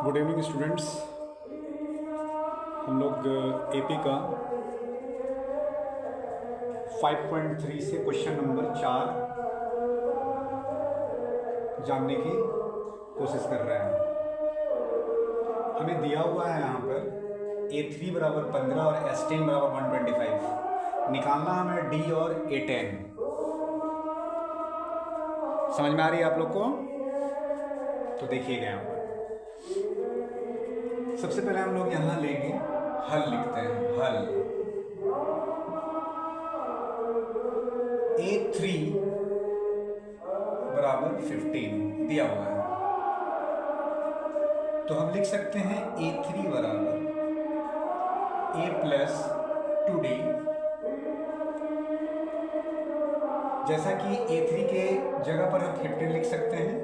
Good evening students. हम लोग AP का 5.3 से क्वेश्चन नंबर 4 जानने की कोशिश कर रहे हैं। हमें दिया हुआ है यहाँ पर A3 बराबर 15 और S10 बराबर 125। निकालना हमें D और A10। समझ में आ रही है आप लोग को? तो देखिएगा यहाँ पर सबसे पहले हम लोग यहाँ लेंगे हल, लिखते हैं हल। A3 बराबर 15 दिया हुआ है, तो हम लिख सकते हैं A3 बराबर A प्लस 2D। जैसा कि A3 के जगह पर हम 15 लिख सकते हैं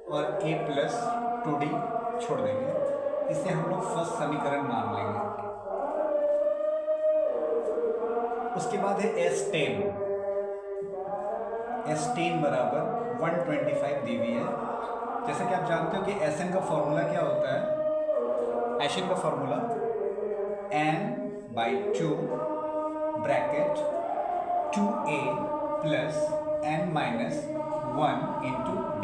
और A प्लस 2D छोड़ देंगे। इसे हम लोग फर्स्ट समीकरण मान लेंगे। उसके बाद है S10 बराबर 125 दी हुई है। जैसा कि आप जानते हो कि Sn का फॉर्मूला क्या होता है? Sn का formula n/2 bracket 2a plus n-1 into d।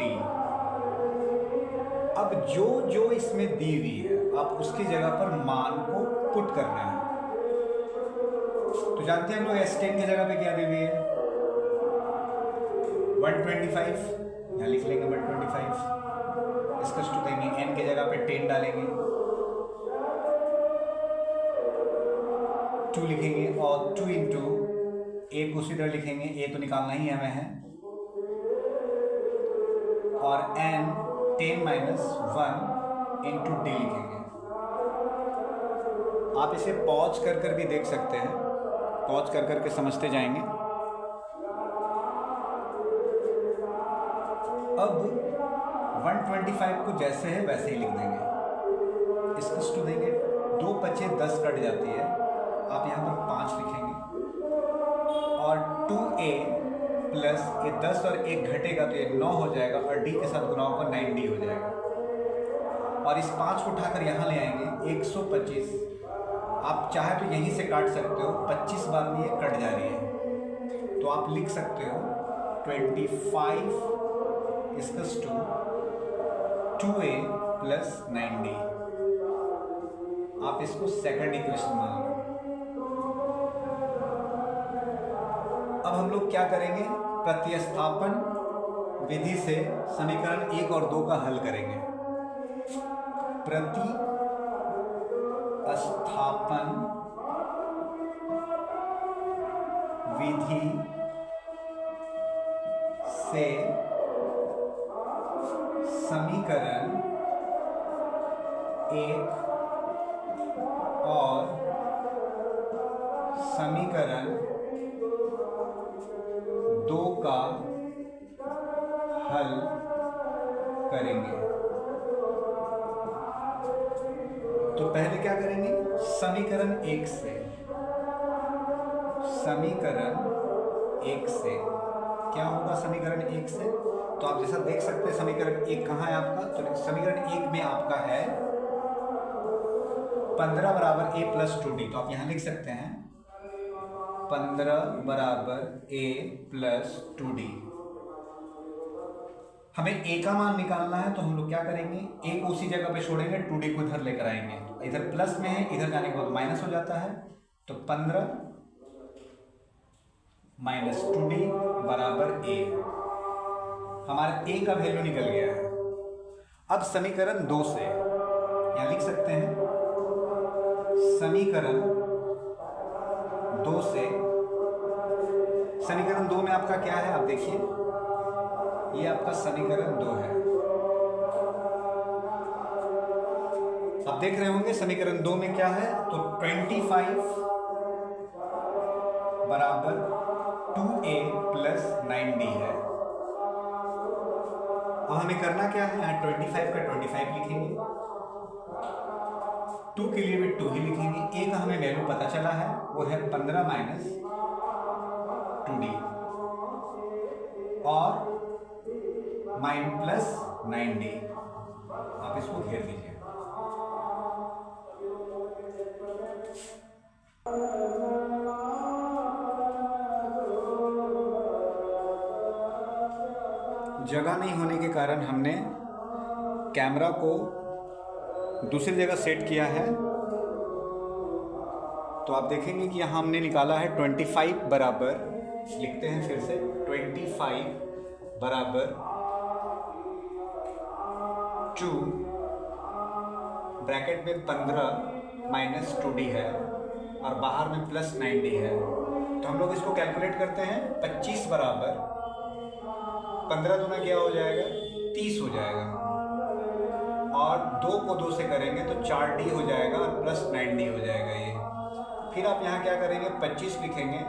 अब जो जो इसमें दी हुई है आप उसकी जगह पर मान को पुट करना है। तो जानते हैं हम लोग S10 की जगह पे क्या दी हुई है? 125। यहाँ लिख लेंगे 125। इसका टू देंगे, n की जगह पे 10 डालेंगे, 2 लिखेंगे और 2 इंटू a को उसी तरह लिखेंगे। a तो निकालना ही हमें है और n 10-1 इंटू d लिखेंगे। आप इसे पॉज कर भी देख सकते हैं, पॉज कर के समझते जाएंगे। अब 125 को जैसे है वैसे ही लिख देंगे। इसको टू देंगे, 2 बचे 10 कट जाती है, आप यहाँ पर 5 लिखेंगे और 2a प्लस ये 10 और 1 घटेगा तो ये 9 हो जाएगा और d के साथ गुना होगा 9d हो जाएगा। और इस 5 को उठाकर यहाँ ले आएंगे 125। आप चाहे तो यहीं से काट सकते हो, 25 बार में ये कट जा रही है, तो आप लिख सकते हो 25 इसका 2a प्लस 9d। आप इसको सेकंड इक्वेशन मान लो। अब हम लोग क्या करेंगे? प्रतिस्थापन विधि से समीकरण 1 और 2 का हल करेंगे। प्रतिस्थापन विधि से समीकरण 1 और समीकरण 2 का हल करेंगे। तो पहले क्या करेंगे? समीकरण 1 से क्या होगा? समीकरण 1 से तो आप जैसा देख सकते हैं समीकरण 1 कहाँ है आपका? तो समीकरण 1 में आपका है 15 बराबर a प्लस 2d। तो आप यहां लिख सकते हैं 15 बराबर a प्लस 2d। हमें a का मान निकालना है, तो हम लोग क्या करेंगे? a को उसी जगह पे छोड़ेंगे, 2d को इधर लेकर आएंगे। तो इधर प्लस में है, इधर जाने के बाद माइनस हो जाता है, तो 15 माइनस 2d बराबर a। हमारा a का वैल्यू निकल गया है। अब समीकरण 2 से यहां लिख सकते हैं समीकरण 2 से। समीकरण 2 में आपका क्या है? आप देखिए, ये आपका समीकरण 2 है। आप देख रहे होंगे समीकरण 2 में क्या है? तो 25 बराबर 2a प्लस 9d है। अब हमें करना क्या है, यहाँ 25 का 25 लिखेंगे, 2 के लिए भी 2 ही लिखेंगे। a का हमें वैल्यू पता चला है, वो है 15 माइनस 2d और माइन प्लस 9d। आप इसको घेर दीजिए। जगह नहीं होने के कारण हमने कैमरा को दूसरी जगह सेट किया है। तो आप देखेंगे कि यहाँ हमने निकाला है 25 बराबर, लिखते हैं फिर से, 25 बराबर 2 ब्रैकेट में 15 माइनस 2d है और बाहर में प्लस 9d है। तो हम लोग इसको कैलकुलेट करते हैं। 25 बराबर 15 दूना क्या हो जाएगा, 30 हो जाएगा, और 2 को 2 से करेंगे तो 4d हो जाएगा और प्लस 9d हो जाएगा ये। फिर आप यहाँ क्या करेंगे, 25 लिखेंगे,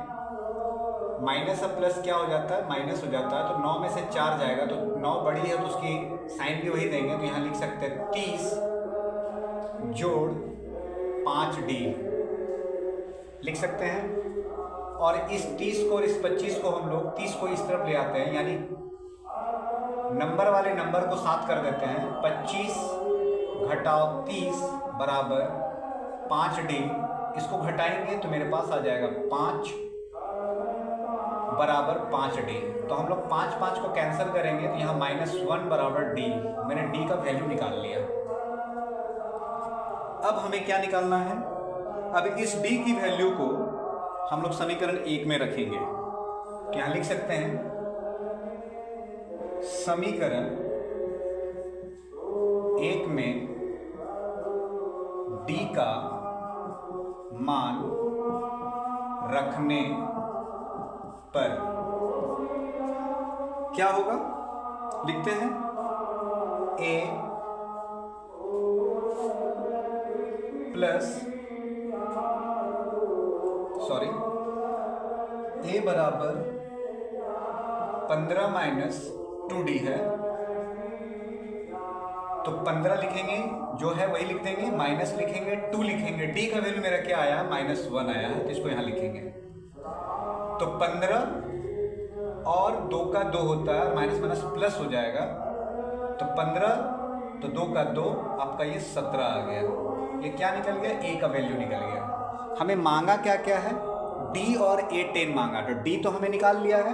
माइनस अब प्लस क्या हो जाता है, माइनस हो जाता है, तो 9 में से 4 जाएगा, तो 9 बड़ी है तो उसकी साइन भी वही देंगे। तो यहाँ लिख सकते हैं 30 जोड़ 5d लिख सकते हैं। और इस 30 को और इस 25 को हम लोग 30 को इस तरफ ले आते हैं, यानी नंबर वाले नंबर को साथ कर देते हैं। 25 घटाओ 30 बराबर 5d। इसको घटाएंगे तो मेरे पास आ जाएगा 5 बराबर 5d। तो हम लोग 5 5 को कैंसिल करेंगे तो यहाँ -1 बराबर d। मैंने d का वैल्यू निकाल लिया। अब हमें क्या निकालना है, अब इस d की वैल्यू को हम लोग समीकरण 1 में रखेंगे। तो यहाँ लिख सकते हैं समीकरण 1 में d का मान रखने पर क्या होगा, लिखते हैं a प्लस a बराबर 15 माइनस 2d है। तो 15 लिखेंगे, जो है वही लिख देंगे, माइनस लिखेंगे, 2 लिखेंगे। d का वैल्यू मेरा क्या आया, -1 आया है, तो इसको यहाँ लिखेंगे। तो 15 और 2 का 2 होता है, माइनस माइनस प्लस हो जाएगा। तो 15 तो 2 का 2, आपका ये 17 आ गया। ये क्या निकल गया, a का वैल्यू निकल गया। हमें मांगा क्या क्या है, d और a10 मांगा। तो d तो हमें निकाल लिया है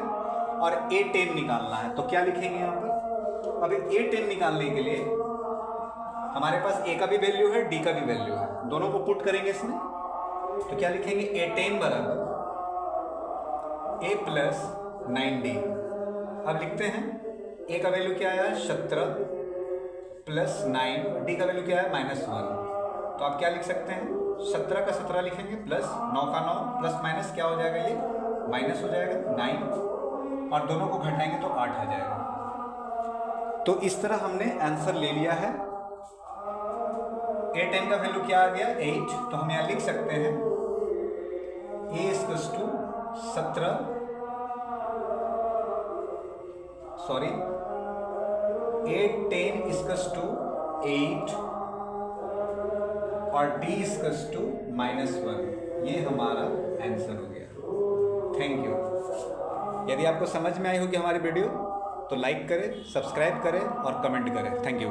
और a10 निकालना है। तो क्या लिखेंगे यहाँ पर, अब a10 निकालने के लिए हमारे पास a का भी वैल्यू है, d का भी वैल्यू है, दोनों को पुट करेंगे इसमें। तो क्या लिखेंगे, a10 बराबर a प्लस 9d। अब लिखते हैं a का वैल्यू क्या आया, 17 प्लस 9, d का वैल्यू क्या है, -1। तो आप क्या लिख सकते हैं, 17 का 17 लिखेंगे, प्लस 9 का 9, प्लस माइनस क्या हो जाएगा, ये माइनस हो जाएगा 9, और दोनों को घटाएंगे तो 8 आ जाएगा। तो इस तरह हमने आंसर ले लिया है। a10 का वैल्यू क्या आ गया, 8। तो हम यहाँ लिख सकते हैं a equals to 17 a10 equals to 8 और d इक्वल्स टू -1। ये हमारा आंसर हो गया। Thank you. यदि आपको समझ में आई होगी हमारी वीडियो तो लाइक करें, सब्सक्राइब करें और कमेंट करें। Thank you.